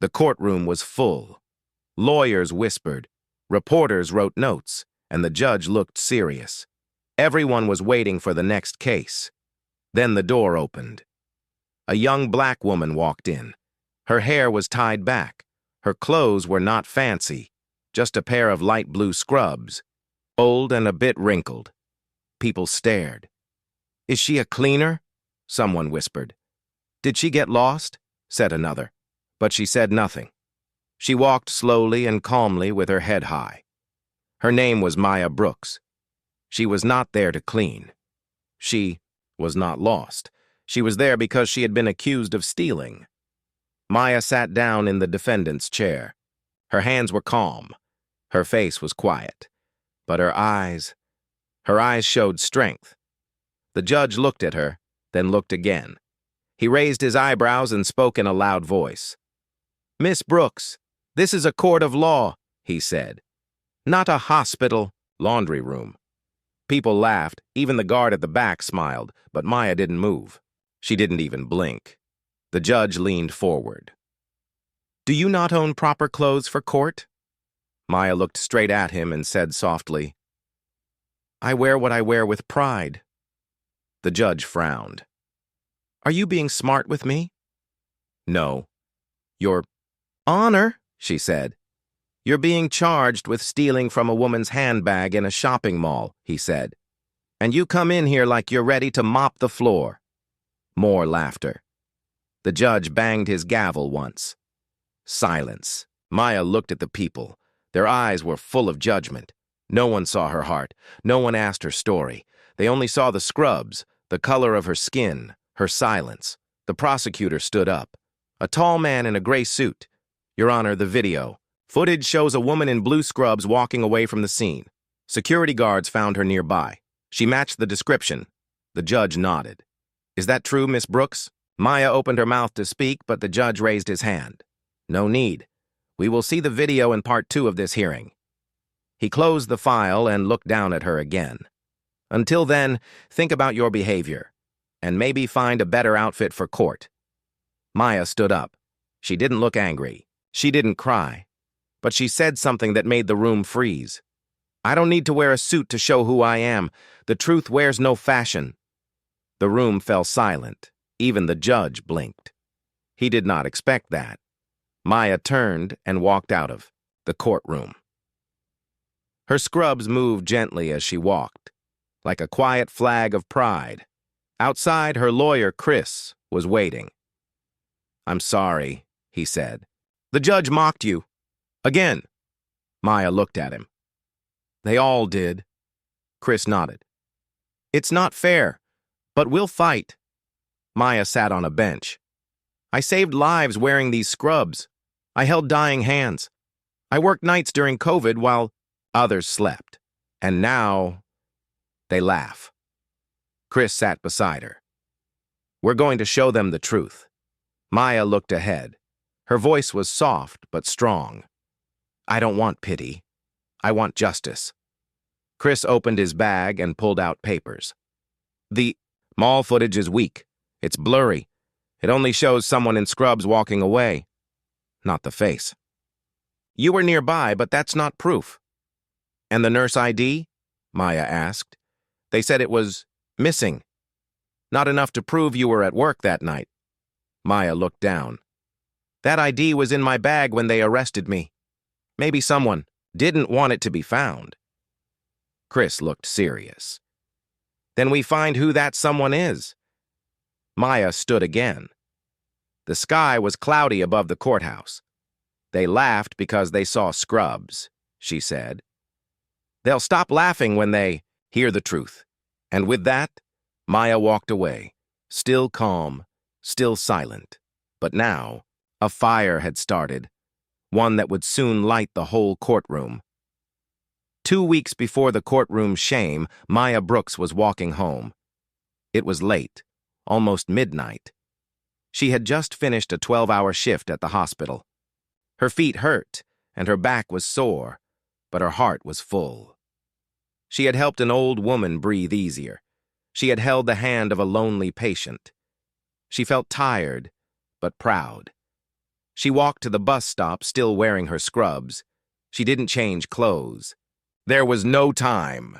The courtroom was full. Lawyers whispered, reporters wrote notes, and the judge looked serious. Everyone was waiting for the next case. Then the door opened. A young black woman walked in. Her hair was tied back. Her clothes were not fancy, just a pair of light blue scrubs, old and a bit wrinkled. People stared. "Is she a cleaner?" someone whispered. "Did she get lost?" said another. But she said nothing. She walked slowly and calmly with her head high. Her name was Maya Brooks. She was not there to clean. She was not lost. She was there because she had been accused of stealing. Maya sat down in the defendant's chair. Her hands were calm. Her face was quiet. But her eyes showed strength. The judge looked at her, then looked again. He raised his eyebrows and spoke in a loud voice. "Miss Brooks, this is a court of law," he said. "Not a hospital, laundry room." People laughed. Even the guard at the back smiled, but Maya didn't move. She didn't even blink. The judge leaned forward. "Do you not own proper clothes for court?" Maya looked straight at him and said softly, "I wear what I wear with pride." The judge frowned. "Are you being smart with me?" "No." "Your Honor," she said. "You're being charged with stealing from a woman's handbag in a shopping mall," he said. "And you come in here like you're ready to mop the floor." More laughter. The judge banged his gavel once. Silence. Maya looked at the people. Their eyes were full of judgment. No one saw her heart. No one asked her story. They only saw the scrubs, the color of her skin, her silence. The prosecutor stood up. A tall man in a gray suit. "Your Honor, the video. Footage shows a woman in blue scrubs walking away from the scene. Security guards found her nearby. She matched the description." The judge nodded. "Is that true, Miss Brooks?" Maya opened her mouth to speak, but the judge raised his hand. "No need. We will see the video in part 2 of this hearing." He closed the file and looked down at her again. "Until then, think about your behavior, and maybe find a better outfit for court." Maya stood up. She didn't look angry. She didn't cry. But she said something that made the room freeze. "I don't need to wear a suit to show who I am. The truth wears no fashion." The room fell silent. Even the judge blinked. He did not expect that. Maya turned and walked out of the courtroom. Her scrubs moved gently as she walked, like a quiet flag of pride. Outside, her lawyer, Chris, was waiting. "I'm sorry," he said. "The judge mocked you." "Again." Maya looked at him. "They all did." Chris nodded. "It's not fair, but we'll fight." Maya sat on a bench. "I saved lives wearing these scrubs. I held dying hands. I worked nights during COVID while others slept. And now..." They laugh. Chris sat beside her. "We're going to show them the truth." Maya looked ahead. Her voice was soft but strong. "I don't want pity. I want justice." Chris opened his bag and pulled out papers. "The mall footage is weak. It's blurry. It only shows someone in scrubs walking away, not the face. You were nearby, but that's not proof." "And the nurse ID?" Maya asked. "They said it was missing. Not enough to prove you were at work that night." Maya looked down. "That ID was in my bag when they arrested me. Maybe someone didn't want it to be found." Chris looked serious. "Then we find who that someone is." Maya stood again. The sky was cloudy above the courthouse. "They laughed because they saw scrubs," she said. "They'll stop laughing when they hear the truth." And with that, Maya walked away, still calm, still silent. But now, a fire had started, one that would soon light the whole courtroom. 2 weeks before the courtroom shame, Maya Brooks was walking home. It was late, almost midnight. She had just finished a 12-hour shift at the hospital. Her feet hurt, and her back was sore, but her heart was full. She had helped an old woman breathe easier. She had held the hand of a lonely patient. She felt tired, but proud. She walked to the bus stop, still wearing her scrubs. She didn't change clothes. There was no time.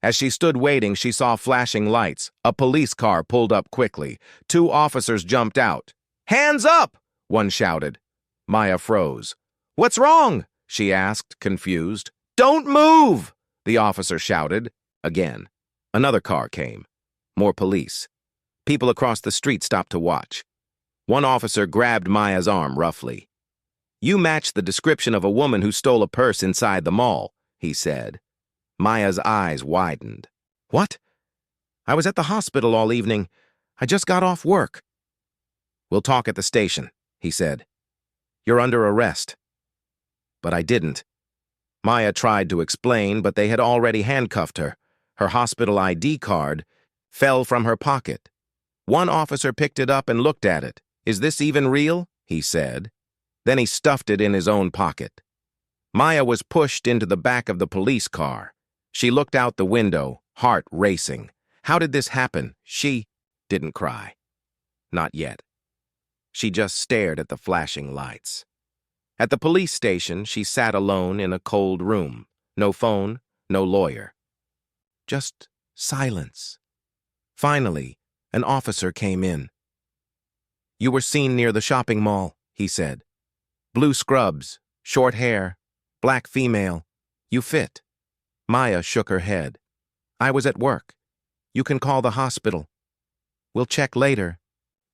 As she stood waiting, she saw flashing lights. A police car pulled up quickly. 2 officers jumped out. "Hands up!" one shouted. Maya froze. "What's wrong?" she asked, confused. "Don't move!" the officer shouted. Again. Another car came. More police. People across the street stopped to watch. One officer grabbed Maya's arm roughly. "You match the description of a woman who stole a purse inside the mall," he said. Maya's eyes widened. "What? I was at the hospital all evening. I just got off work." "We'll talk at the station," he said. "You're under arrest." But I didn't. Maya tried to explain, but they had already handcuffed her. Her hospital ID card fell from her pocket. One officer picked it up and looked at it. "Is this even real?" he said. Then he stuffed it in his own pocket. Maya was pushed into the back of the police car. She looked out the window, heart racing. How did this happen? She didn't cry. Not yet. She just stared at the flashing lights. At the police station, she sat alone in a cold room. No phone, no lawyer. Just silence. Finally, an officer came in. "You were seen near the shopping mall," he said. "Blue scrubs, short hair, black female. You fit." Maya shook her head. "I was at work. You can call the hospital." "We'll check later,"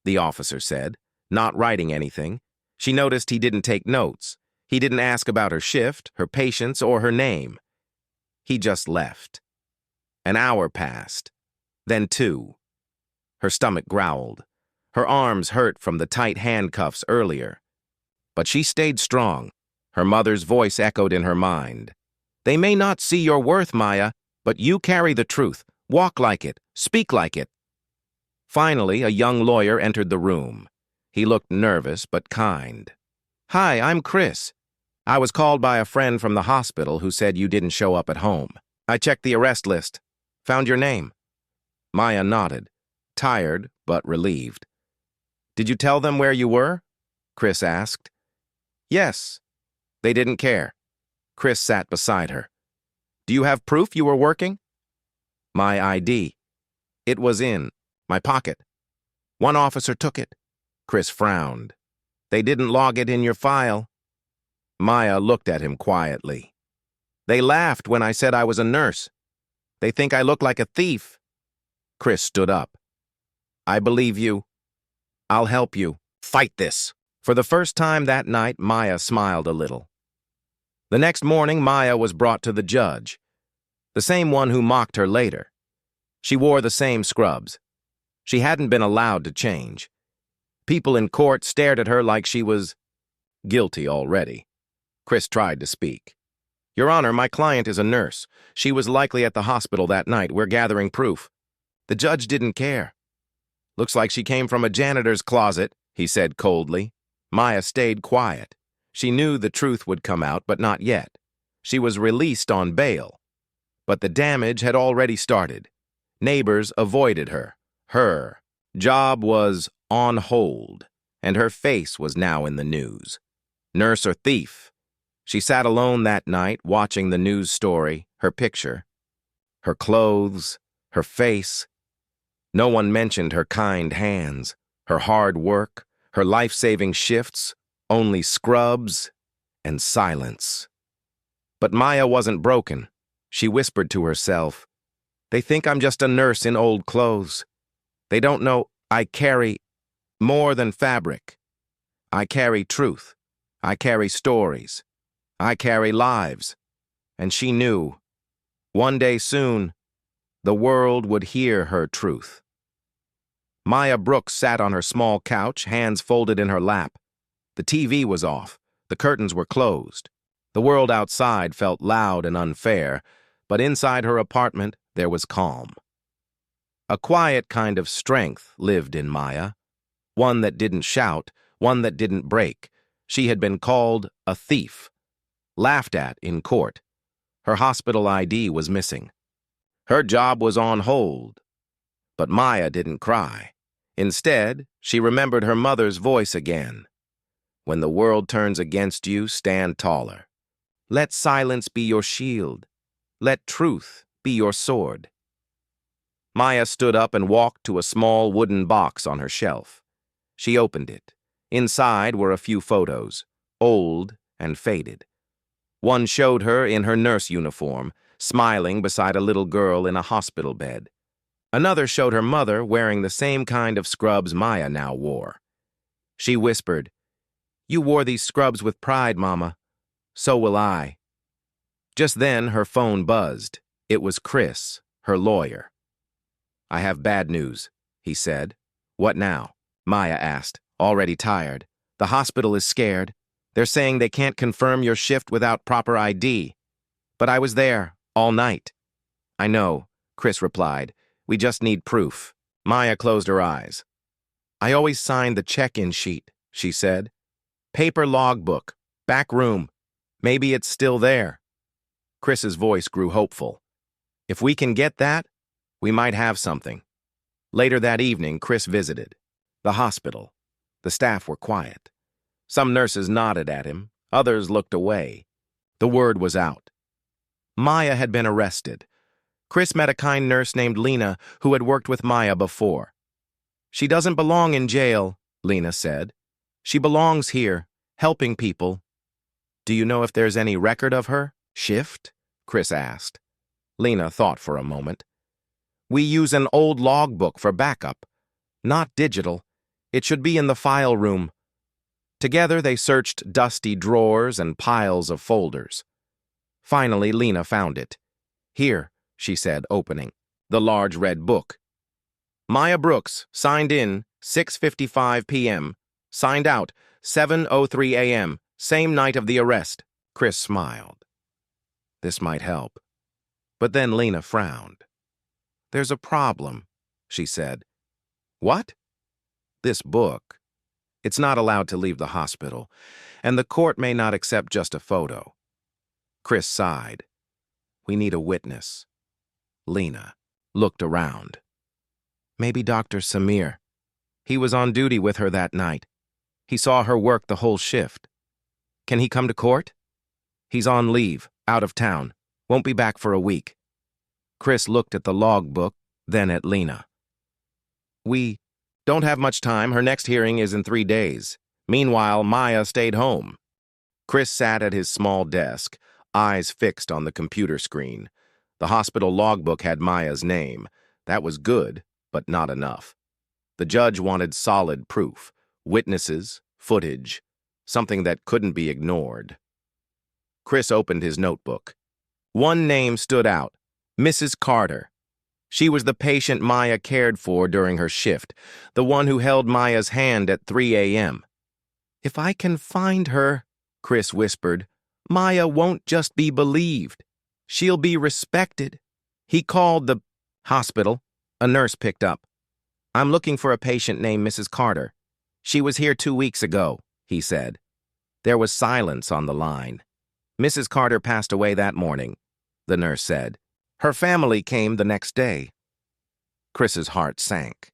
the officer said, not writing anything. She noticed he didn't take notes. He didn't ask about her shift, her patients, or her name. He just left. An hour passed, then 2. Her stomach growled. Her arms hurt from the tight handcuffs earlier. But she stayed strong. Her mother's voice echoed in her mind. "They may not see your worth, Maya, but you carry the truth. Walk like it. Speak like it." Finally, a young lawyer entered the room. He looked nervous but kind. "Hi, I'm Chris. I was called by a friend from the hospital who said you didn't show up at home. I checked the arrest list. Found your name." Maya nodded, tired but relieved. "Did you tell them where you were?" Chris asked. "Yes." They didn't care. Chris sat beside her. "Do you have proof you were working?" "My ID. It was in my pocket. One officer took it." Chris frowned. "They didn't log it in your file." Maya looked at him quietly. "They laughed when I said I was a nurse. They think I look like a thief." Chris stood up. "I believe you. I'll help you. Fight this." For the first time that night, Maya smiled a little. The next morning, Maya was brought to the judge, the same one who mocked her later. She wore the same scrubs. She hadn't been allowed to change. People in court stared at her like she was guilty already. Chris tried to speak. "Your Honor, my client is a nurse. She was likely at the hospital that night. We're gathering proof." The judge didn't care. "Looks like she came from a janitor's closet," he said coldly. Maya stayed quiet. She knew the truth would come out, but not yet. She was released on bail. But the damage had already started. Neighbors avoided her. Her job was on hold, and her face was now in the news. Nurse or thief? She sat alone that night, watching the news story, her picture, her clothes, her face. No one mentioned her kind hands, her hard work, her life-saving shifts, only scrubs and silence. But Maya wasn't broken. She whispered to herself, "They think I'm just a nurse in old clothes. They don't know I carry more than fabric. I carry truth. I carry stories. I carry lives." And she knew, one day soon, the world would hear her truth. Maya Brooks sat on her small couch, hands folded in her lap. The TV was off. The curtains were closed. The world outside felt loud and unfair, but inside her apartment there was calm. A quiet kind of strength lived in Maya, one that didn't shout, one that didn't break. She had been called a thief, laughed at in court. Her hospital ID was missing. Her job was on hold. But Maya didn't cry. Instead, she remembered her mother's voice again. When the world turns against you, stand taller. Let silence be your shield. Let truth be your sword. Maya stood up and walked to a small wooden box on her shelf. She opened it. Inside were a few photos, old and faded. One showed her in her nurse uniform, smiling beside a little girl in a hospital bed. Another showed her mother wearing the same kind of scrubs Maya now wore. She whispered, "You wore these scrubs with pride, Mama. So will I." Just then, her phone buzzed. It was Chris, her lawyer. "I have bad news," he said. "What now?" Maya asked, already tired. "The hospital is scared. They're saying they can't confirm your shift without proper ID. But I was there, all night." "I know," Chris replied. "We just need proof." Maya closed her eyes. "I always signed the check-in sheet," she said. "Paper logbook, back room. Maybe it's still there." Chris's voice grew hopeful. "If we can get that, we might have something." Later that evening, Chris visited the hospital. The staff were quiet. Some nurses nodded at him, others looked away. The word was out. Maya had been arrested. Chris met a kind nurse named Lena who had worked with Maya before. "She doesn't belong in jail," Lena said. "She belongs here, helping people." "Do you know if there's any record of her shift?" Chris asked. Lena thought for a moment. "We use an old logbook for backup. Not digital. It should be in the file room." Together they searched dusty drawers and piles of folders. Finally, Lena found it. "Here," she said, opening the large red book. "Maya Brooks, signed in, 6:55 p.m. Signed out, 7:03 a.m., same night of the arrest." Chris smiled. This might help. But then Lena frowned. "There's a problem," she said. "What?" "This book. It's not allowed to leave the hospital, and the court may not accept just a photo." Chris sighed. "We need a witness." Lena looked around. "Maybe Dr. Samir. He was on duty with her that night. He saw her work the whole shift. Can he come to court?" "He's on leave, out of town. Won't be back for a week." Chris looked at the logbook, then at Lena. "We don't have much time. Her next hearing is in 3 days. Meanwhile, Maya stayed home." Chris sat at his small desk, eyes fixed on the computer screen. The hospital logbook had Maya's name. That was good, but not enough. The judge wanted solid proof, witnesses, footage, something that couldn't be ignored. Chris opened his notebook. One name stood out, Mrs. Carter. She was the patient Maya cared for during her shift, the one who held Maya's hand at 3 a.m. "If I can find her," Chris whispered, "Maya won't just be believed. She'll be respected." He called the hospital. A nurse picked up. "I'm looking for a patient named Mrs. Carter. She was here 2 weeks ago," he said. There was silence on the line. "Mrs. Carter passed away that morning," the nurse said. "Her family came the next day." Chris's heart sank.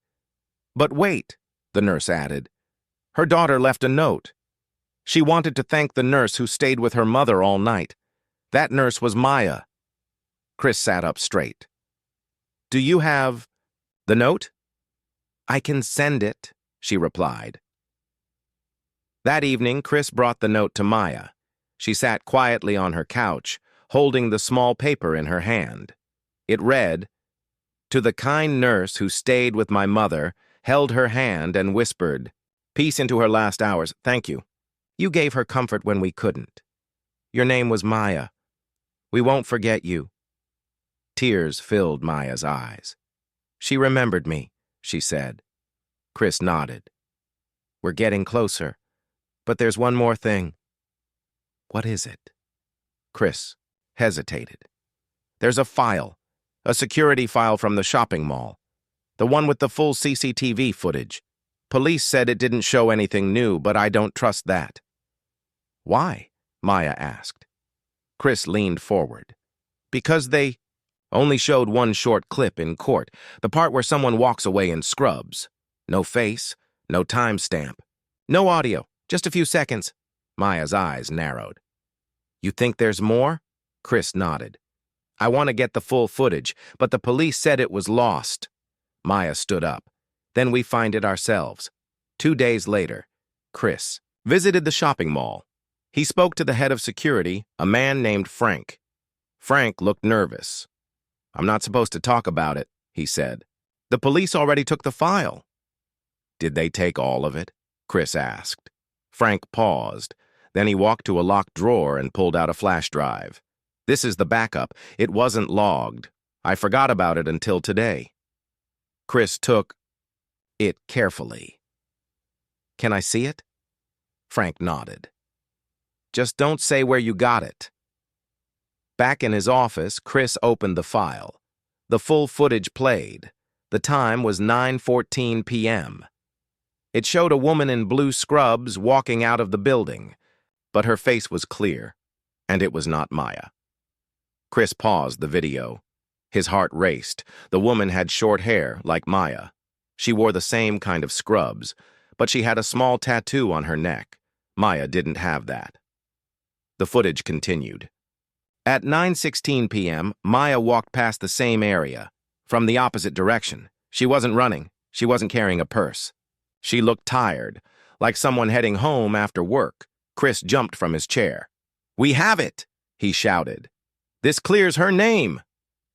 "But wait," the nurse added. "Her daughter left a note. She wanted to thank the nurse who stayed with her mother all night. That nurse was Maya." Chris sat up straight. "Do you have the note?" "I can send it," she replied. That evening, Chris brought the note to Maya. She sat quietly on her couch, holding the small paper in her hand. It read, "To the kind nurse who stayed with my mother, held her hand and whispered, 'Peace into her last hours, thank you. You gave her comfort when we couldn't. Your name was Maya. We won't forget you.'" Tears filled Maya's eyes. "She remembered me," she said. Chris nodded. "We're getting closer. But there's one more thing." "What is it?" Chris hesitated. "There's a file. A security file from the shopping mall. The one with the full CCTV footage. Police said it didn't show anything new, but I don't trust that." "Why?" Maya asked. Chris leaned forward. "Because they only showed one short clip in court, the part where someone walks away in scrubs. No face, no timestamp, no audio, Just a few seconds. Maya's eyes narrowed. You think there's more? Chris nodded. I want to get the full footage, but the police said it was lost. Maya stood up. Then we find it ourselves. 2 days later, Chris visited the shopping mall. He spoke to the head of security, a man named Frank. Frank looked nervous. I'm not supposed to talk about it, he said. The police already took the file. Did they take all of it? Chris asked. Frank paused. Then he walked to a locked drawer and pulled out a flash drive. This is the backup. It wasn't logged. I forgot about it until today. Chris took it carefully. Can I see it? Frank nodded. Just don't say where you got it. Back in his office, Chris opened the file. The full footage played. The time was 9:14 p.m. It showed a woman in blue scrubs walking out of the building, but her face was clear, and it was not Maya. Chris paused the video. His heart raced. The woman had short hair, like Maya. She wore the same kind of scrubs, but she had a small tattoo on her neck. Maya didn't have that. The footage continued. At 9:16 p.m., Maya walked past the same area, from the opposite direction. She wasn't running. She wasn't carrying a purse. She looked tired, like someone heading home after work. Chris jumped from his chair. We have it, he shouted. This clears her name.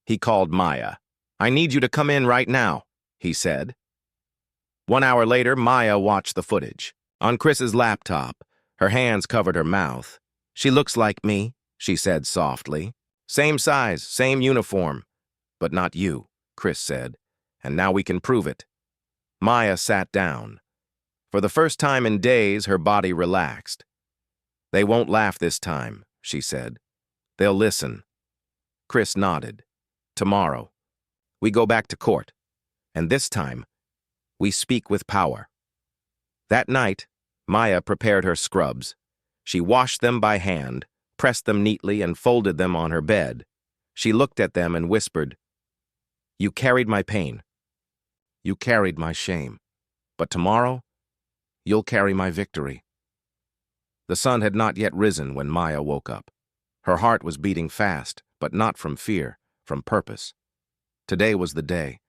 He called Maya. I need you to come in right now, he said. 1 hour later, Maya watched the footage. On Chris's laptop, her hands covered her mouth. She looks like me, she said softly. Same size, same uniform. But not you, Chris said. And now we can prove it. Maya sat down. For the first time in days, her body relaxed. They won't laugh this time, she said. They'll listen. Chris nodded. Tomorrow, we go back to court. And this time, we speak with power. That night, Maya prepared her scrubs. She washed them by hand, pressed them neatly, and folded them on her bed. She looked at them and whispered, You carried my pain. You carried my shame. But tomorrow, you'll carry my victory. The sun had not yet risen when Maya woke up. Her heart was beating fast, but not from fear, from purpose. Today was the day.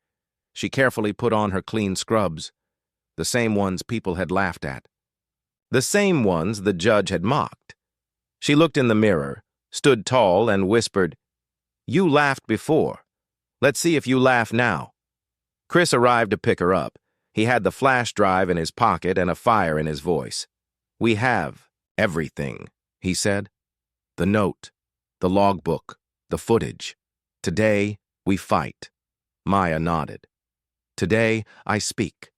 She carefully put on her clean scrubs, the same ones people had laughed at, the same ones the judge had mocked. She looked in the mirror, stood tall, and whispered, You laughed before. Let's see if you laugh now. Chris arrived to pick her up. He had the flash drive in his pocket and a fire in his voice. We have everything, he said. The note, the logbook, the footage. Today, we fight. Maya nodded. Today, I speak.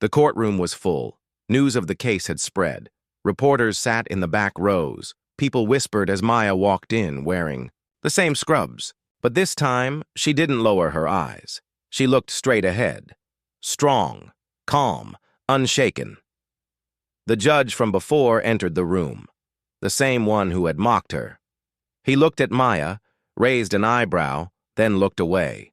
The courtroom was full. News of the case had spread. Reporters sat in the back rows. People whispered as Maya walked in, wearing the same scrubs. But this time, she didn't lower her eyes. She looked straight ahead. Strong, calm, unshaken. The judge from before entered the room, the same one who had mocked her. He looked at Maya, raised an eyebrow, then looked away.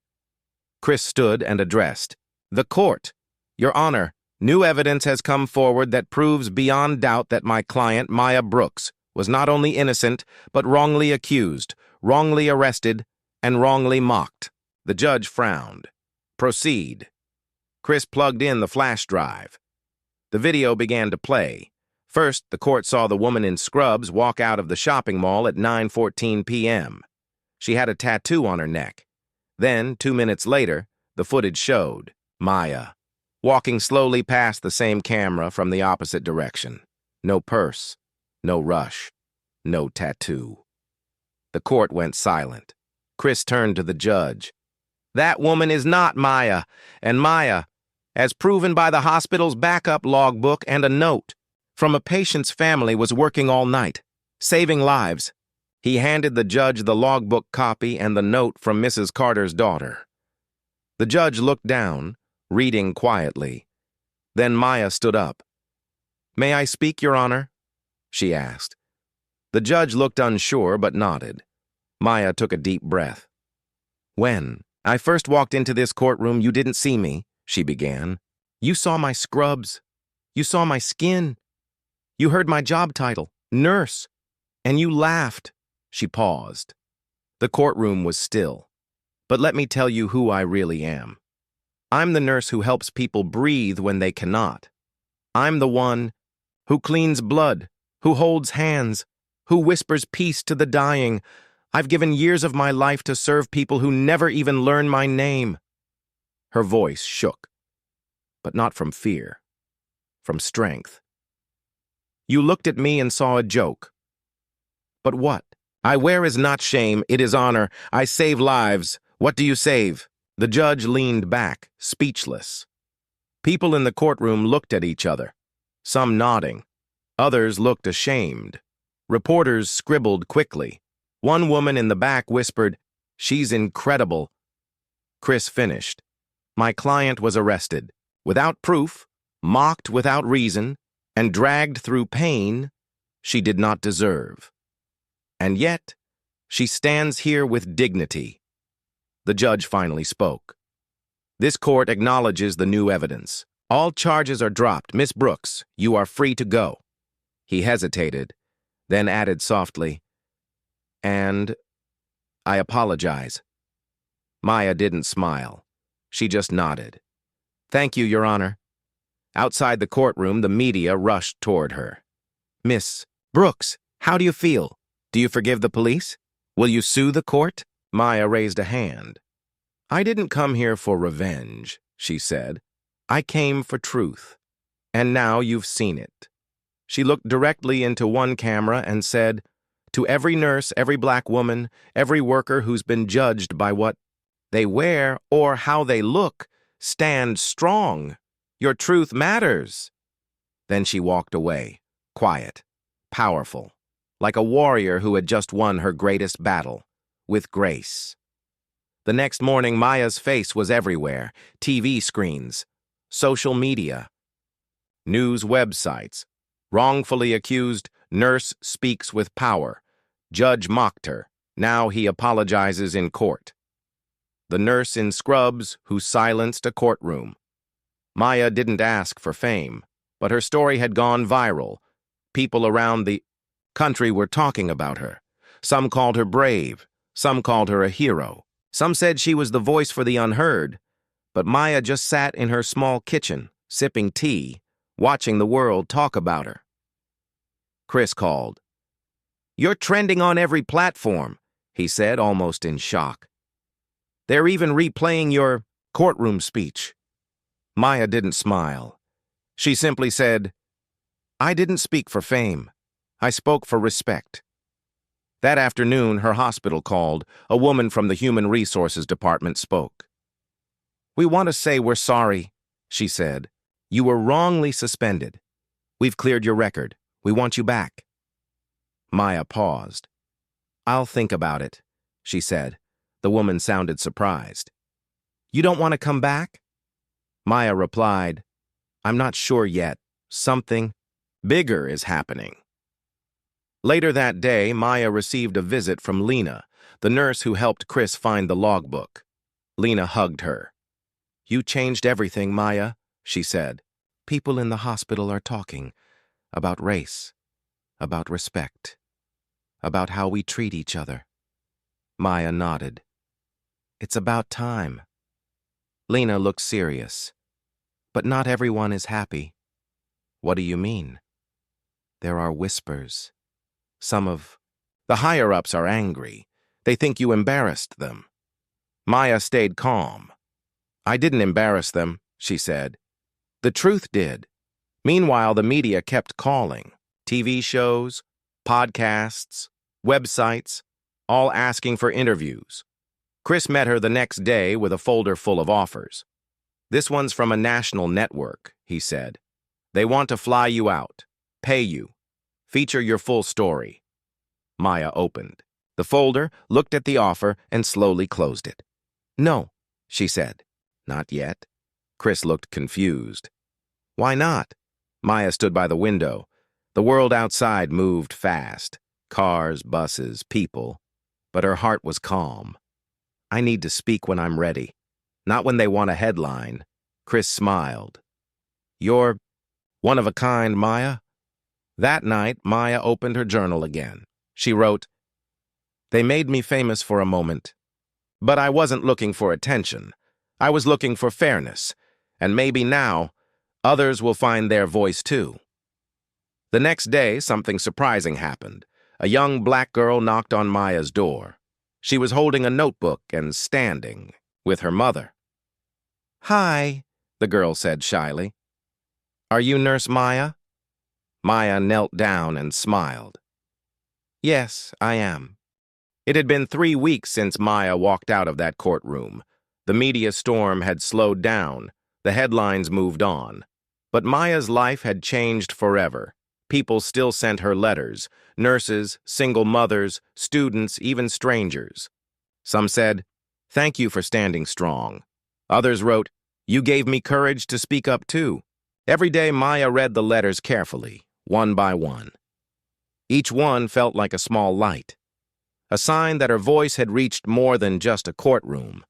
Chris stood and addressed, The court. Your Honor, new evidence has come forward that proves beyond doubt that my client, Maya Brooks, was not only innocent, but wrongly accused, wrongly arrested, and wrongly mocked. The judge frowned. Proceed. Chris plugged in the flash drive. The video began to play. First, the court saw the woman in scrubs walk out of the shopping mall at 9:14 p.m. She had a tattoo on her neck. Then, 2 minutes later, the footage showed Maya walking slowly past the same camera from the opposite direction. No purse, no rush, no tattoo. The court went silent. Chris turned to the judge. That woman is not Maya, and Maya, as proven by the hospital's backup logbook and a note from a patient's family, was working all night, saving lives. He handed the judge the logbook copy and the note from Mrs. Carter's daughter. The judge looked down, reading quietly. Then Maya stood up. May I speak, Your Honor? She asked. The judge looked unsure but nodded. Maya took a deep breath. When I first walked into this courtroom, you didn't see me, she began. You saw my scrubs. You saw my skin. You heard my job title, nurse, and you laughed." She paused. The courtroom was still. "But let me tell you who I really am. I'm the nurse who helps people breathe when they cannot. I'm the one who cleans blood, who holds hands, who whispers peace to the dying. I've given years of my life to serve people who never even learn my name." Her voice shook, but not from fear, from strength. "You looked at me and saw a joke. But what? I wear is not shame, it is honor. I save lives. What do you save?" The judge leaned back, speechless. People in the courtroom looked at each other, some nodding. Others looked ashamed. Reporters scribbled quickly. One woman in the back whispered, "She's incredible." Chris finished. "My client was arrested, without proof, mocked without reason, and dragged through pain she did not deserve. And yet, she stands here with dignity." The judge finally spoke. "This court acknowledges the new evidence. All charges are dropped. Miss Brooks, you are free to go." He hesitated, then added softly, "And I apologize." Maya didn't smile. She just nodded. "Thank you, Your Honor." Outside the courtroom, the media rushed toward her. "Miss Brooks, how do you feel? Do you forgive the police? Will you sue the court?" Maya raised a hand. "I didn't come here for revenge," she said. "I came for truth. And now you've seen it." She looked directly into one camera and said, "To every nurse, every black woman, every worker who's been judged by what they wear or how they look, stand strong. Your truth matters." Then she walked away, quiet, powerful, like a warrior who had just won her greatest battle, with grace. The next morning, Maya's face was everywhere. TV screens, social media, news websites. Wrongfully accused, nurse speaks with power. Judge mocked her. Now he apologizes in court. The nurse in scrubs who silenced a courtroom. Maya didn't ask for fame, but her story had gone viral. People around the country were talking about her. Some called her brave. Some called her a hero. Some said she was the voice for the unheard. But Maya just sat in her small kitchen, sipping tea, watching the world talk about her. Chris called. "You're trending on every platform," he said, almost in shock. "They're even replaying your courtroom speech." Maya didn't smile. She simply said, "I didn't speak for fame. I spoke for respect." That afternoon, her hospital called. A woman from the Human Resources Department spoke. "We want to say we're sorry," she said. "You were wrongly suspended. We've cleared your record. We want you back." Maya paused. "I'll think about it," she said. The woman sounded surprised. "You don't want to come back?" Maya replied, "I'm not sure yet. Something bigger is happening." Later that day, Maya received a visit from Lena, the nurse who helped Chris find the logbook. Lena hugged her. "You changed everything, Maya," she said. "People in the hospital are talking about race, about respect, about how we treat each other." Maya nodded. "It's about time." Lena looked serious. "But not everyone is happy." "What do you mean?" "There are whispers. Some of the higher-ups are angry. They think you embarrassed them." Maya stayed calm. "I didn't embarrass them," she said. "The truth did." Meanwhile, the media kept calling. TV shows, podcasts, websites, all asking for interviews. Chris met her the next day with a folder full of offers. "This one's from a national network," he said. "They want to fly you out, pay you, feature your full story." Maya opened the folder, looked at the offer, and slowly closed it. "No," she said. "Not yet." Chris looked confused. "Why not?" Maya stood by the window. The world outside moved fast. Cars, buses, people. But her heart was calm. "I need to speak when I'm ready, not when they want a headline." Chris smiled. "You're one of a kind, Maya." That night, Maya opened her journal again. She wrote, "They made me famous for a moment, but I wasn't looking for attention. I was looking for fairness, and maybe now others will find their voice too." The next day, something surprising happened. A young black girl knocked on Maya's door. She was holding a notebook and standing with her mother. "Hi," the girl said shyly. "Are you Nurse Maya?" Maya knelt down and smiled. "Yes, I am." It had been 3 weeks since Maya walked out of that courtroom. The media storm had slowed down. The headlines moved on. But Maya's life had changed forever. People still sent her letters. Nurses, single mothers, students, even strangers. Some said, "Thank you for standing strong." Others wrote, "You gave me courage to speak up too." Every day Maya read the letters carefully, one by one. Each one felt like a small light, a sign that her voice had reached more than just a courtroom.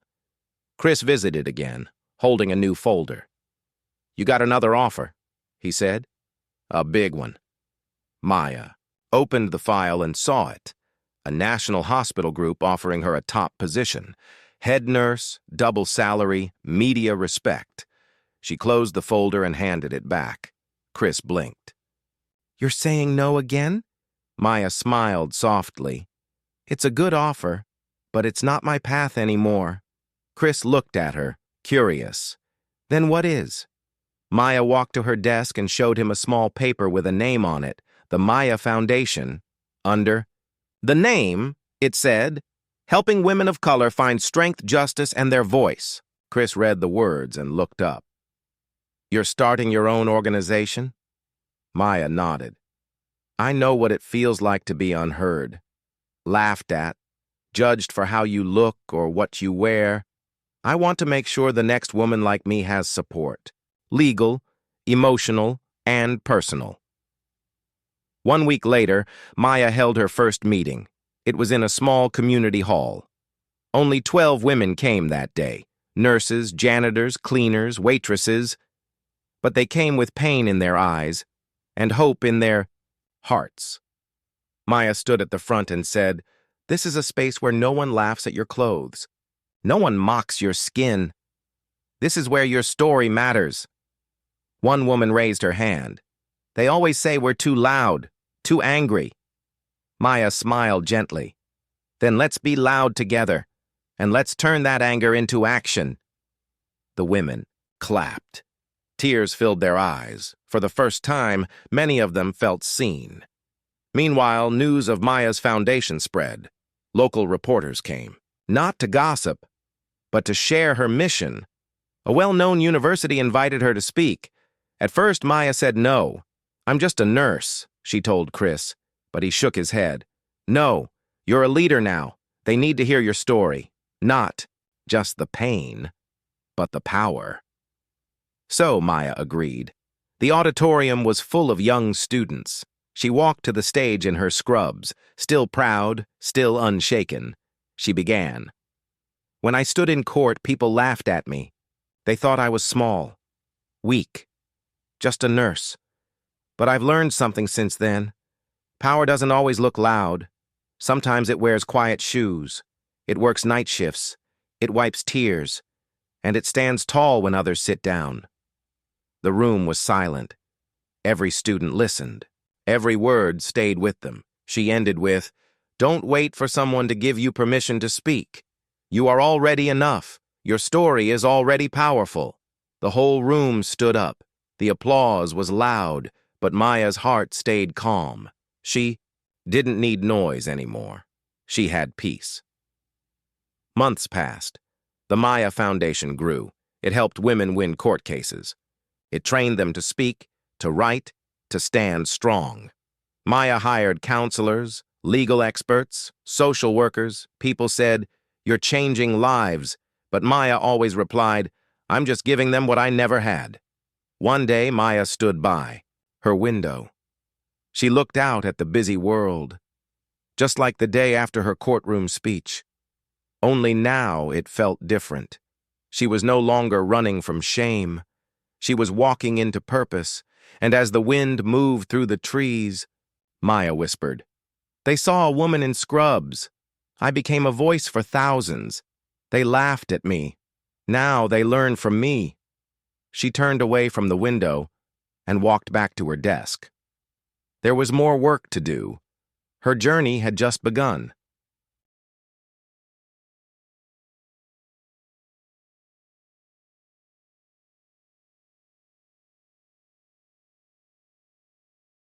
Chris visited again, holding a new folder. "You got another offer," he said. "A big one." Maya opened the file and saw it. A national hospital group offering her a top position. Head nurse, double salary, media respect. She closed the folder and handed it back. Chris blinked. "You're saying no again?" Maya smiled softly. "It's a good offer, but it's not my path anymore." Chris looked at her, curious. "Then what is?" Maya walked to her desk and showed him a small paper with a name on it, the Maya Foundation. Under the name, it said, "Helping women of color find strength, justice, and their voice." Chris read the words and looked up. "You're starting your own organization?" Maya nodded. "I know what it feels like to be unheard, laughed at, judged for how you look or what you wear. I want to make sure the next woman like me has support. Legal, emotional, and personal." 1 week later, Maya held her first meeting. It was in a small community hall. Only 12 women came that day. Nurses, janitors, cleaners, waitresses. But they came with pain in their eyes and hope in their hearts. Maya stood at the front and said, "This is a space where no one laughs at your clothes. No one mocks your skin. This is where your story matters." One woman raised her hand. "They always say we're too loud, too angry." Maya smiled gently. "Then let's be loud together, and let's turn that anger into action." The women clapped. Tears filled their eyes. For the first time, many of them felt seen. Meanwhile, news of Maya's foundation spread. Local reporters came, not to gossip, but to share her mission. A well-known university invited her to speak. At first, Maya said no. "I'm just a nurse," she told Chris, but he shook his head. "No, you're a leader now. They need to hear your story. Not just the pain, but the power." So, Maya agreed. The auditorium was full of young students. She walked to the stage in her scrubs, still proud, still unshaken. She began. "When I stood in court, people laughed at me. They thought I was small, weak, just a nurse. But I've learned something since then. Power doesn't always look loud. Sometimes it wears quiet shoes. It works night shifts. It wipes tears. And it stands tall when others sit down." The room was silent. Every student listened. Every word stayed with them. She ended with, "Don't wait for someone to give you permission to speak. You are already enough. Your story is already powerful." The whole room stood up. The applause was loud, but Maya's heart stayed calm. She didn't need noise anymore. She had peace. Months passed. The Maya Foundation grew. It helped women win court cases. It trained them to speak, to write, to stand strong. Maya hired counselors, legal experts, social workers. People said, "You're changing lives," but Maya always replied, "I'm just giving them what I never had." One day, Maya stood by her window. She looked out at the busy world, just like the day after her courtroom speech. Only now it felt different. She was no longer running from shame. She was walking into purpose, and as the wind moved through the trees, Maya whispered, "They saw a woman in scrubs. I became a voice for thousands. They laughed at me. Now they learn from me." She turned away from the window and walked back to her desk. There was more work to do. Her journey had just begun.